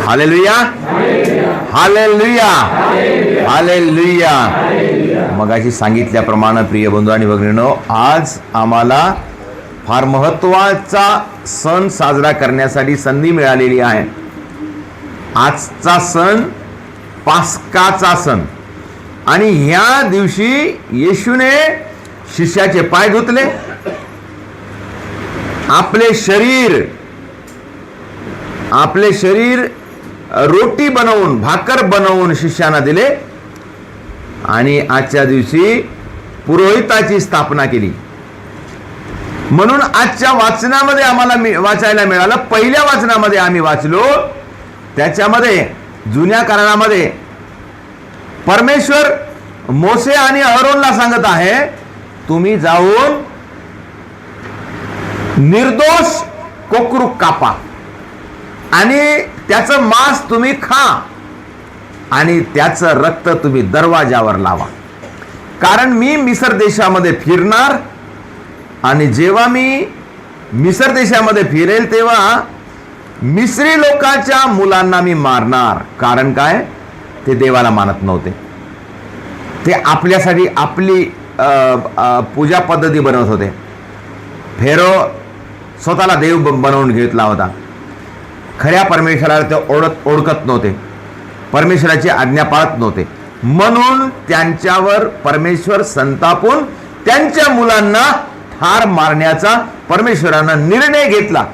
Hallelujah, hallelujah, hallelujah. मगाशी सांगितल्याप्रमाणे प्रिय बंधू आणि भगिनींनो, आज आम्हाला फार महत्त्वाचा सण साजरा करण्यासाठी संधी मिळालेली आहे. आजचा सण पास्काचा सण, आणि ह्या दिवशी येशूने शिष्याचे पाय धुतले, आपले शरीर रोटी बनवून, भाकर बनवून शिष्यांना दिले, आणि आजच्या दिवशी पुरोहिताची स्थापना केली. म्हणून आजच्या वाचनामध्ये आम्हाला वाचायला मिळालं. पहिल्या वाचनामध्ये आम्ही वाचलो, त्याच्यामध्ये जुन्या करारामध्ये परमेश्वर मोसे आणि अहरोनला सांगत आहे, तुम्ही जाऊन निर्दोष कोकरू कापा आणि त्याचं मांस तुम्ही खा आणि त्याचं रक्त तुम्ही दरवाजावर लावा, कारण मी मिस्र देशामध्ये फिरणार, आणि जेव्हा मी मिस्र देशामध्ये फिरेल तेव्हा मिस्री लोकांच्या मुलांना मी मारणार. कारण काय? ते देवाला मानत नव्हते. ते आपल्यासाठी आपली पूजा पद्धती बनवत होते. फेरो स्वतःला देव बनवून घेतला होता. खऱ्या परमेश्वराला ते ओळखत नव्हते, परमेश्वराची आज्ञा पाळत नव्हते. म्हणून त्यांच्यावर परमेश्वर संतापून त्यांच्या मुलांना ठार मारण्याचा परमेश्वरानं निर्णय घेतला.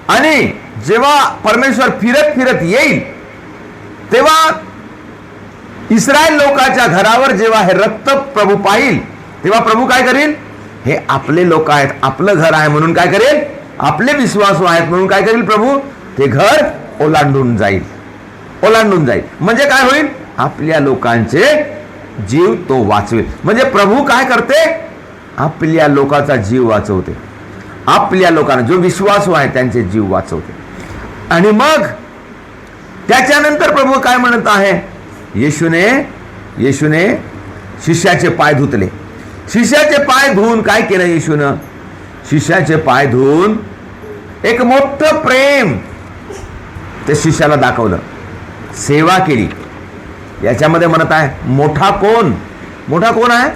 आणि जेव्हा परमेश्वर फिरत फिरत येईल तेव्हा इस्रायल लोकांच्या घरावर जेव्हा हे रक्त प्रभू पाहिल, तेव्हा प्रभू काय करेल? हे आपले लोक आहेत, आपलं घर आहे म्हणून काय करेल? आपले विश्वासू आहेत म्हणून काय करेल प्रभू? ते घर ओलांडून जाईल. म्हणजे काय होईल? आपल्या लोकांचे जीव तो वाचवेल. म्हणजे प्रभू काय करते? आपल्या लोकांचा जीव वाचवते. आपल्या लोकांना जो विश्वासू आहे त्यांचे जीव वाचवते. आणि मग त्याच्यानंतर प्रभू काय म्हणत आहे? येशूने शिष्याचे पाय धुतले. शिष्याचे पाय धुवून काय केलं येशूनं? शिष्याचे पाय धुवून एक मोठं प्रेम ते शिष्याला दाखवलं, सेवा केली. याच्यामध्ये म्हणत आहे मोठा कोण? मोठा कोण आहे?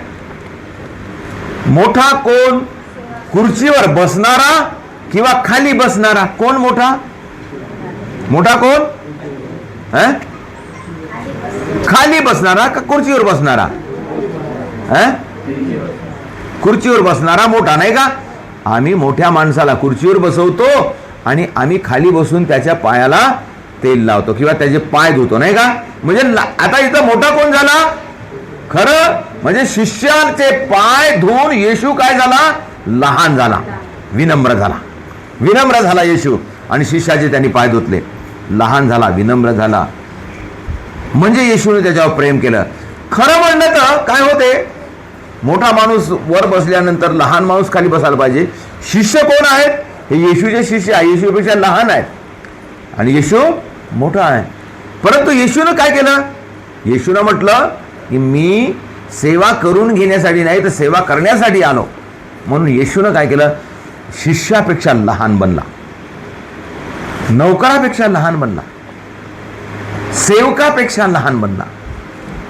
मोठा कोण? खुर्चीवर बसणारा किंवा खाली बसणारा? कोण मोठा? मोठा कोण? खाली बसणारा का खुर्चीवर बसणारा? खुर्चीवर बसणारा मोठा, नाही का? आम्ही मोठ्या माणसाला खुर्चीवर बसवतो आणि आम्ही खाली बसून त्याच्या पायाला तेल लावतो किंवा त्याचे पाय धुतो, नाही का? म्हणजे आता इथं मोठा कोण झाला? खरं म्हणजे शिष्याचे पाय धुवून येशू काय झाला? लहान झाला, विनम्र झाला येशू. आणि शिष्याचे त्यांनी पाय धुतले, लहान झाला, विनम्र झाला. म्हणजे येशूने त्याच्यावर प्रेम केलं. खरं म्हणलं तर काय होते? मोठा माणूस वर बसल्यानंतर लहान माणूस खाली बसायला पाहिजे. शिष्य कोण आहेत? हे येशूचे शिष्य आहे, येशूपेक्षा लहान आहेत, आणि येशू मोठा आहे. परंतु येशूनं काय केलं? येशूनं म्हटलं की मी सेवा करून घेण्यासाठी नाही तर सेवा करण्यासाठी आलो. म्हणून येशूनं काय केलं? शिष्यापेक्षा लहान बनला, नौकरापेक्षा लहान बनला, सेवकापेक्षा लहान बनला.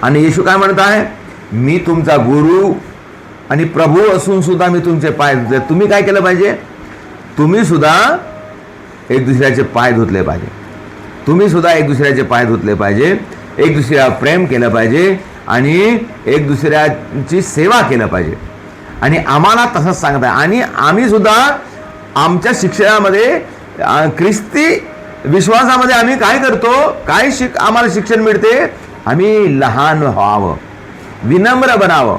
आणि येशू काय म्हणत आहे? मी तुमचा गुरु आणि प्रभू असून सुद्धा मी तुमचे पाय धुतले. तुम्ही काय केलं पाहिजे? तुम्ही सुद्धा एक दुसऱ्याचे पाय धुतले पाहिजे. तुम्ही सुद्धा एक दुसऱ्याचे पाय धुतले पाहिजे, एक दुसऱ्यावर प्रेम केलं पाहिजे आणि एक दुसऱ्याची सेवा केलं पाहिजे. आणि आम्हाला तसंच सांगत आहे. आणि आम्ही सुद्धा आमच्या शिक्षणामध्ये, ख्रिस्ती विश्वासामध्ये आम्ही काय करतो? काय आम्हाला शिक्षण मिळते? आम्ही लहान व्हावं, विनम्र बनावं.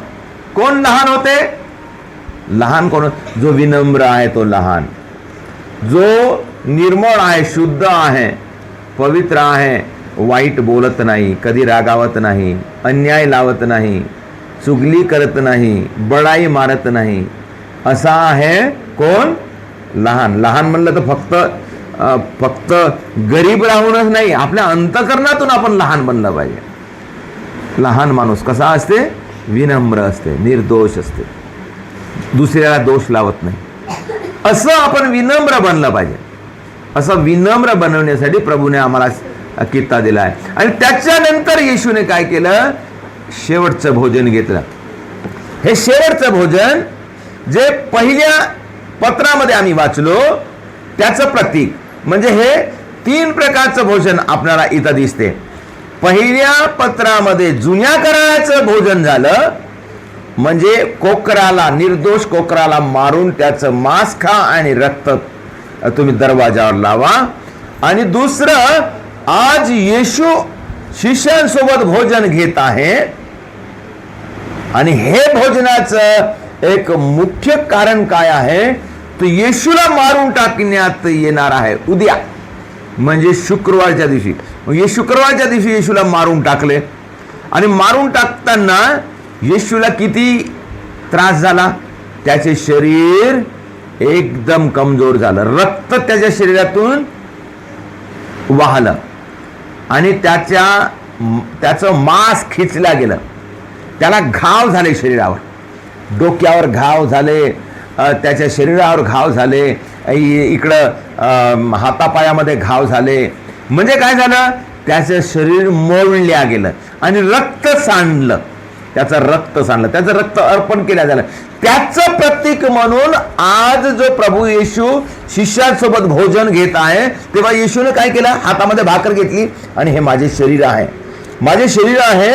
कोण लहान होते? लहान कोण? जो विनम्र आहे तो लहान, जो निर्मळ आहे, शुद्ध आहे, पवित्र आहे, वाईट बोलत नाही, कधी रागावत नाही, अन्याय लावत नाही, चुगली करत नाही, बडाई मारत नाही, असा आहे कोण? लहान. लहान म्हणलं तर फक्त गरीब राहूनच नाही, आपल्या अंतःकरणातून आपण लहान बनलं पाहिजे. लहान माणूस कसा असते? विनम्र असते, निर्दोष असते, दुसऱ्याला दोष लावत नाही. असं आपण विनम्र बनलं पाहिजे. असं विनम्र बनवण्यासाठी प्रभूने आम्हाला कित्ता दिलाय. आणि त्याच्यानंतर येशूने काय केलं, शेवटचं भोजन घेतलं. हे शेवटचं भोजन जे पहिल्या पत्रामध्ये आम्ही वाचलो त्याचं प्रतीक. म्हणजे हे 3 प्रकारचं भोजन आपल्याला इथं दिसते. पहिल्या पत्रामध्ये जुन्या कराराचं भोजन झालं, म्हणजे कोकराला, निर्दोष कोकराला मारून त्याचं मांस खा आणि रक्त तुम्ही दरवाजावर लावा. आणि दुसरं, आज येशू शिष्यांसोबत भोजन घेत आहे आणि हे भोजनाचं एक मुख्य कारण काय आहे, तर येशूला मारून टाकण्यात येणार आहे उद्या, म्हणजे शुक्रवारच्या दिवशी. शुक्रवारच्या दिवशी येशूला मारून टाकले. आणि मारून टाकताना येशूला किती त्रास झाला, त्याचे शरीर एकदम कमजोर झालं, रक्त त्याच्या शरीरातून वाहलं आणि त्याचं मांस खिचलं गेलं. त्याला घाव झाले शरीरावर, डोक्यावर घाव झाले, त्याच्या शरीरावर घाव झाले, इकडं हातापायामध्ये घाव झाले. म्हणजे काय झालं, त्याचं शरीर मोडल्या गेलं आणि रक्त सांडलं, त्याचं रक्त अर्पण केलं झालं. त्याचं प्रतीक म्हणून आज जो प्रभू येशू शिष्यांसोबत भोजन घेत आहे, तेव्हा येशूने काय केलं, हातामध्ये भाकर घेतली आणि हे माझे शरीर आहे, माझे शरीर आहे,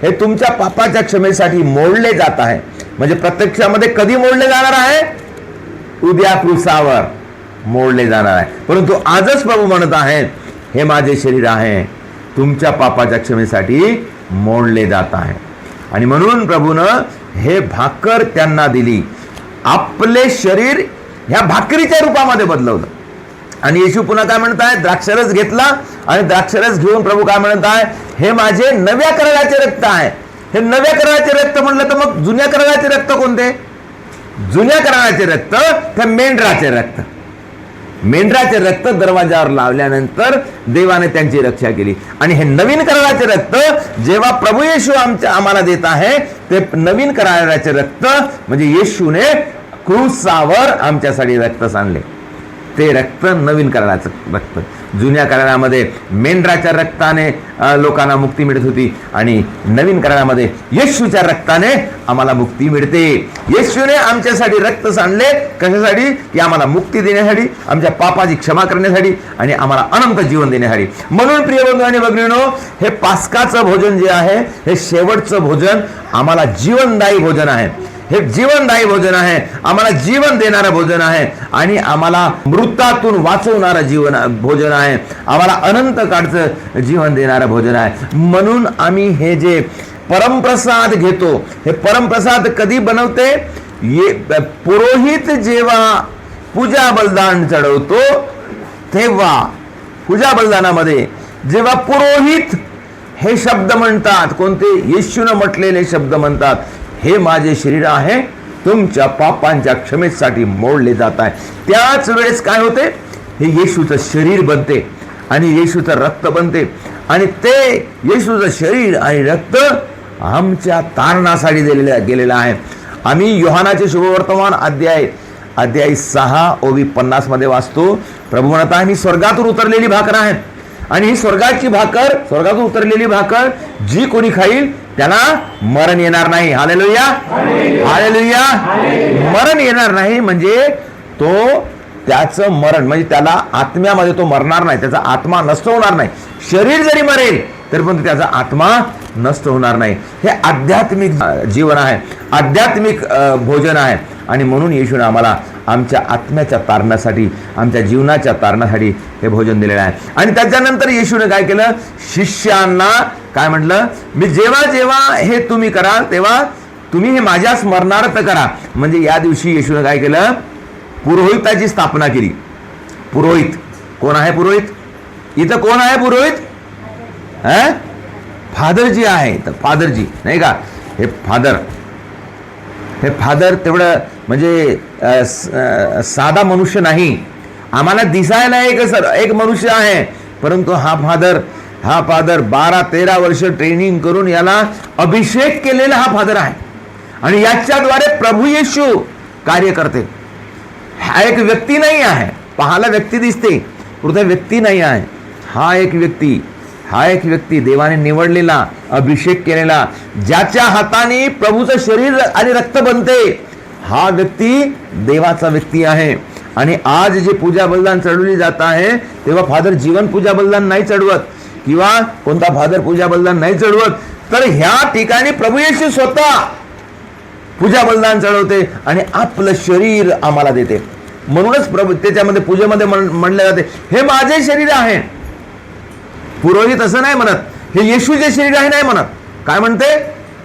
हे तुमच्या पापाच्या क्षमेसाठी मोडले जात आहे. म्हणजे प्रत्यक्षामध्ये कधी मोडले जाणार आहे, उद्या क्रूसावर मोडले जाणार आहे. परंतु आजच प्रभू म्हणत आहेत, हे माझे शरीर आहे, तुमच्या पापाच्या क्षमेसाठी मोडले जात आहे. आणि म्हणून प्रभूनं हे भाकर त्यांना दिली, आपले शरीर ह्या भाकरीच्या रूपामध्ये बदलवलं. आणि येशू पुन्हा काय म्हणत आहे, द्राक्षरस घेतला आणि द्राक्षरस घेऊन प्रभू काय म्हणत आहे, हे माझे नव्या कराराचे रक्त आहे. हे नव्या कराराचे रक्त म्हणलं तर मग जुन्या कराराचे रक्त कोणते, जुन्या कराराचे रक्त तर मेंढराचे रक्त. मेंढराचे रक्त दरवाजावर लावल्यानंतर देवाने त्यांची रक्षा केली. आणि हे नवीन कराराचे रक्त जेव्हा प्रभू येशू आम्हाला देत आहे, ते नवीन कराराचे रक्त म्हणजे येशूने क्रूसावर आमच्यासाठी रक्त सांडले, ते रक्त नवीन कराराचं रक्त. जुन्या करारामध्ये मेंढराच्या रक्ताने लोकांना मुक्ती मिळत होती आणि नवीन करारामध्ये येशूच्या रक्ताने आम्हाला मुक्ती मिळते. येशूने आमच्यासाठी रक्त सांडले, कशासाठी, की आम्हाला मुक्ती देण्यासाठी, आमच्या पापाची क्षमा करण्यासाठी आणि आम्हाला अनंत जीवन देण्यासाठी. म्हणून प्रिय बंधू आणि भगिनींनो, हे पास्काचं भोजन जे आहे, हे शेवटचं भोजन आम्हाला जीवनदायी भोजन आहे. हे जीवनदायी भोजन आहे, आम्हाला जीवन देणारं भोजन आहे आणि आम्हाला मृतातून वाचवणारं भोजन आहे, आम्हाला अनंत काळचं जीवन देणारं भोजन आहे. म्हणून आम्ही हे जे परमप्रसाद घेतो, हे परमप्रसाद कधी बनवते, पुरोहित जेव्हा पूजा बलिदान चढवतो तेव्हा, पूजा बलिदानामध्ये जेव्हा पुरोहित हे शब्द म्हणतात, कोणते, येशूने म्हटलेले शब्द म्हणतात, हे माझे शरीर आहे, तुमच्या पापांच्या क्षमेसाठी मोडले जात आहे. त्याच वेळेस काय होते, हे येशूचं शरीर बनते आणि येशूचं रक्त बनते आणि ते येशूचं शरीर आणि रक्त आमच्या तारणासाठी गेलेलं आहे. आम्ही योहानाचे शुभवर्तमान अध्याय 6 ओवी 50 मध्ये वाचतो, प्रभू म्हणत आहे, मी स्वर्गातून उतरलेली भाकर आहे आणि ही स्वर्गातून उतरलेली भाकर जी कोणी खाईल त्याला मरण येणार नाही. Hallelujah, hallelujah. मरण येणार नाही म्हणजे त्याचं मरण म्हणजे त्याला आत्म्यामध्ये तो मरणार नाही, त्याचा आत्मा नष्ट होणार नाही. शरीर जरी मरेल तरी पण त्याचा आत्मा नष्ट होणार नाही. हे आध्यात्मिक जीवन आहे, आध्यात्मिक भोजन आहे. आणि म्हणून येशूने आम्हाला आमच्या आत्म्याच्या तारणासाठी, आमच्या जीवनाच्या तारणासाठी हे भोजन दिलेलं आहे. आणि त्याच्यानंतर येशूने काय केलं, शिष्यांना काय म्हटलं, मी जेव्हा जेव्हा हे तुम्ही कराल तेव्हा तुम्ही हे माझ्या स्मरणार्थ करा. म्हणजे या दिवशी येशूने काय केलं, पुरोहिताची स्थापना केली. पुरोहित कोण आहे, पुरोहित इथं कोण आहे, पुरोहित फादरजी आहे. तर फादरजी नाही का, हे फादर तेवढं म्हणजे साधा मनुष्य नाही, आम्हाला दिसायला एक मनुष्य आहे, परंतु हा फादर 12-13 वर्ष ट्रेनिंग करून याला अभिषेक केलेला हा फादर आहे आणि याच्याद्वारे प्रभू येशू कार्य करते. हा एक व्यक्ती नाही आहे, पाहायला व्यक्ती दिसते, परंतु व्यक्ती नाही आहे. हा एक व्यक्ती हा एक व्यक्ती देवाने निवडलेला, अभिषेक केलेला, ज्याच्या हाताने प्रभूचं शरीर आणि रक्त बनते, हा व्यक्ती देवाचा व्यक्ती आहे. आणि आज जे पूजा बलिदान चढवली जात आहे तेव्हा फादर जीवन पूजा बलिदान नाही चढवत किंवा कोणता फादर पूजा बलिदान नाही चढवत, तर ह्या ठिकाणी प्रभू येशू स्वतः पूजा बलिदान चढवते आणि आपलं शरीर आम्हाला देते. म्हणूनच प्रभू त्याच्यामध्ये पूजेमध्ये म्हणले जाते, हे माझे शरीर आहे. पुरोहित असं नाही म्हणत, हे येशूचे शरीर आहे नाही म्हणत. काय म्हणते?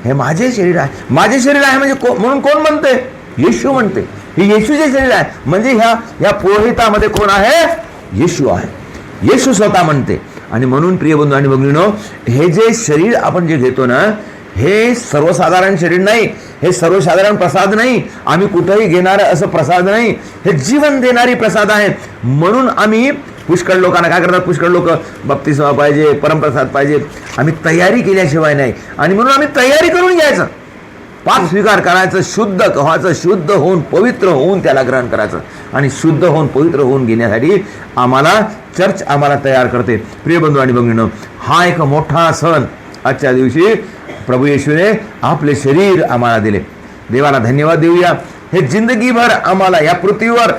हे माझे शरीर आहे. माझे शरीर आहे म्हणजे म्हणून कोण म्हणते? येशू म्हणते. हे येशूचे शरीर आहे म्हणजे ह्या पुरोहितामध्ये कोण आहे? येशू आहे. येशू स्वतः म्हणते. आणि म्हणून प्रिय बंधू आणि भगिनीनो, हे जे शरीर आपण जे घेतो ना, हे सर्वसाधारण शरीर नाही, हे सर्वसाधारण प्रसाद नाही, आम्ही कुठेही घेणार असं प्रसाद नाही, हे जीवन देणारी प्रसाद आहे. म्हणून आम्ही पुष्कळ लोकांना काय करतात, पुष्कळ लोक बप्तिस्मा पाहिजे, परमप्रसाद पाहिजे, आम्ही तयारी केल्याशिवाय नाही. आणि म्हणून आम्ही तयारी करून घ्यायचं, पाप स्वीकार करायचं, शुद्ध व्हायचं, शुद्ध होऊन पवित्र होऊन त्याला ग्रहण करायचं. आणि शुद्ध होऊन पवित्र होऊन घेण्यासाठी आम्हाला चर्च आम्हाला तयार करते. प्रिय बंधू आणि भगिनींनो, हा एक मोठा सण आजच्या दिवशी प्रभू येशूने आपले शरीर आम्हाला दिले. देवाला धन्यवाद देऊया. हे जिंदगीभर आम्हाला या पृथ्वीवर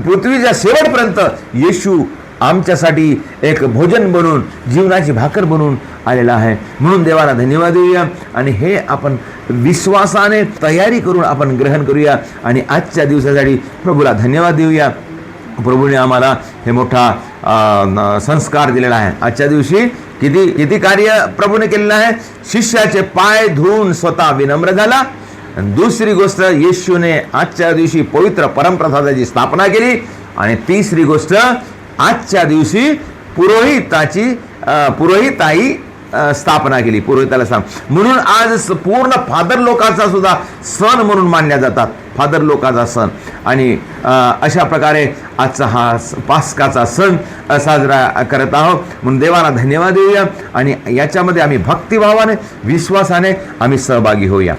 पृथ्वीच्या शेवटपर्यंत येशू आमच्यासाठी एक भोजन बनून, जीवनाची भाकर बनून आलेला आहे. म्हणून देवाला धन्यवाद देऊया आणि हे आपण विश्वासाने तयारी करून आपण ग्रहण करूया आणि आजच्या दिवसासाठी प्रभूला धन्यवाद देऊया. प्रभूने आम्हाला हे मोठा संस्कार दिलेला आहे. आजच्या दिवशी किती कार्य प्रभूने केलेलं आहे. शिष्याचे पाय धुवून स्वतः विनम्र झाला. दुसरी गोष्ट, येशूने आजच्या दिवशी पवित्र परमप्रसादाची स्थापना केली. आणि तिसरी गोष्ट, आजच्या दिवशी पुरोहिताई स्थापना केली, पुरोहिताला म्हणून आज पूर्ण फादर लोकांचा सुद्धा सण म्हणून मानल्या जातात, फादर लोकांचा सण. आणि अशा प्रकारे आजचा हा पास्काचा सण साजरा करत आहोत. म्हणून देवाला धन्यवाद देऊया आणि याच्यामध्ये आम्ही भक्तिभावाने, विश्वासाने आम्ही सहभागी होऊया.